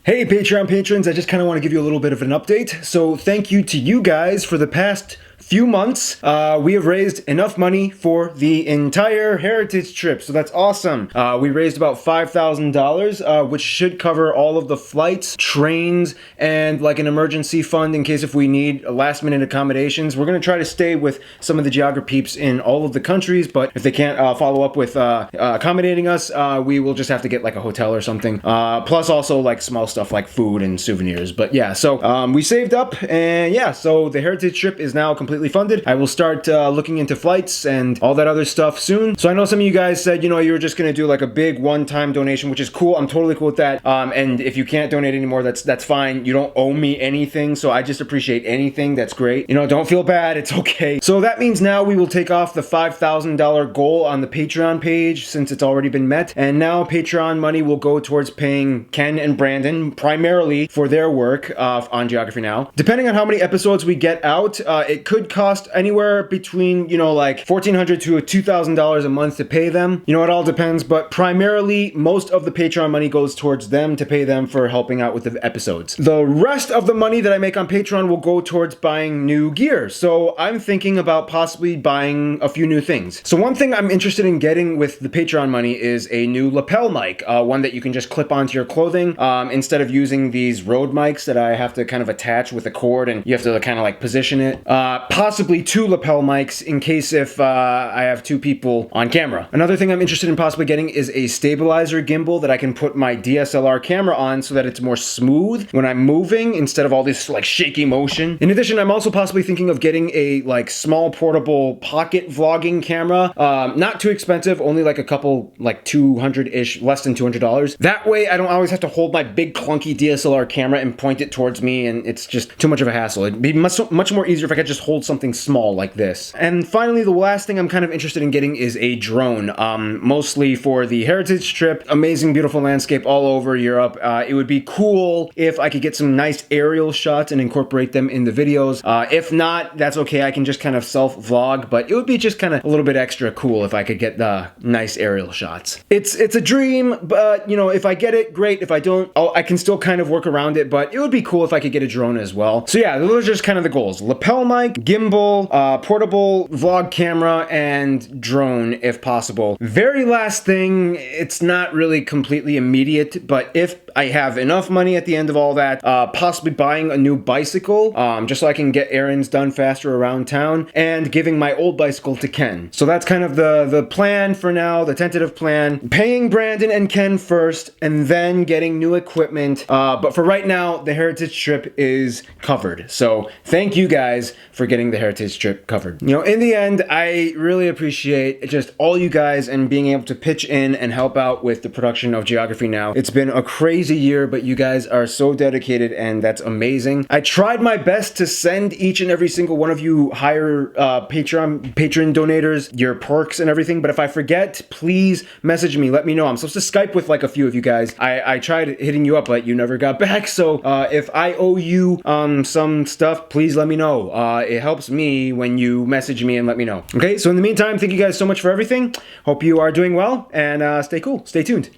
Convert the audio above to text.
Hey Patreon patrons, I just kind of want to give you a little bit of an update. So thank you to you guys for the past few months. We have raised enough money for the entire heritage trip, so that's awesome. We raised about $5,000, which should cover all of the flights, trains, and like an emergency fund in case if we need last minute accommodations. We're going to try to stay with some of the geography peeps in all of the countries, but if they can't follow up with accommodating us, we will just have to get like a hotel or something. Plus also like small stuff like food and souvenirs. But yeah, so we saved up, and yeah, so the heritage trip is now completely funded. I will start looking into flights and all that other stuff soon. So I know some of you guys said, you know, you were just gonna do like a big one-time donation, which is cool. I'm totally cool with that. And if you can't donate anymore, that's fine. You don't owe me anything, so I just appreciate anything. That's great. You know, don't feel bad. It's okay. So that means now we will take off the $5,000 goal on the Patreon page since it's already been met. And now Patreon money will go towards paying Ken and Brandon primarily for their work on Geography Now. Depending on how many episodes we get out, it could cost anywhere between, you know, like $1,400 to $2,000 a month to pay them. You know, it all depends, but primarily most of the Patreon money goes towards them to pay them for helping out with the episodes. The rest of the money that I make on Patreon will go towards buying new gear. So I'm thinking about possibly buying a few new things. So one thing I'm interested in getting with the Patreon money is a new lapel mic, one that you can just clip onto your clothing instead of using these Rode mics that I have to kind of attach with a cord and you have to kind of like position it. Possibly two lapel mics in case if I have two people on camera. Another thing I'm interested in possibly getting is a stabilizer gimbal that I can put my DSLR camera on so that it's more smooth when I'm moving instead of all this like shaky motion. In addition, I'm also possibly thinking of getting a like small portable pocket vlogging camera. Not too expensive, only like a couple, like 200-ish, less than $200. That way I don't always have to hold my big clunky DSLR camera and point it towards me, and it's just too much of a hassle. It'd be much more easier if I could just hold something small like this. And finally, the last thing I'm kind of interested in getting is a drone, mostly for the heritage trip. Amazing, beautiful landscape all over Europe. It would be cool if I could get some nice aerial shots and incorporate them in the videos. If not, that's okay. I can just kind of self-vlog, but it would be just kind of a little bit extra cool if I could get the nice aerial shots. It's a dream, but you know, if I get it, great. If I don't, I can still kind of work around it, but it would be cool if I could get a drone as well. So yeah, those are just kind of the goals. Lapel mic, gimbal, portable vlog camera, and drone if possible. Very last thing, it's not really completely immediate, but if I have enough money at the end of all that, possibly buying a new bicycle, just so I can get errands done faster around town, and giving my old bicycle to Ken. So that's kind of the plan for now, the tentative plan. Paying Brandon and Ken first, and then getting new equipment. But for right now, the heritage trip is covered. So thank you guys for getting the heritage trip covered. You know, in the end, I really appreciate just all you guys and being able to pitch in and help out with the production of Geography Now. It's been a crazy year, but you guys are so dedicated, and that's amazing. I tried my best to send each and every single one of you higher patron donators your perks and everything, but if I forget, please message me, let me know. I'm supposed to Skype with like a few of you guys. I tried hitting you up, but you never got back, so if I owe you some stuff, please let me know. It helps me when you message me and let me know. Okay, so in the meantime, thank you guys so much for everything. Hope you are doing well, and stay cool. Stay tuned.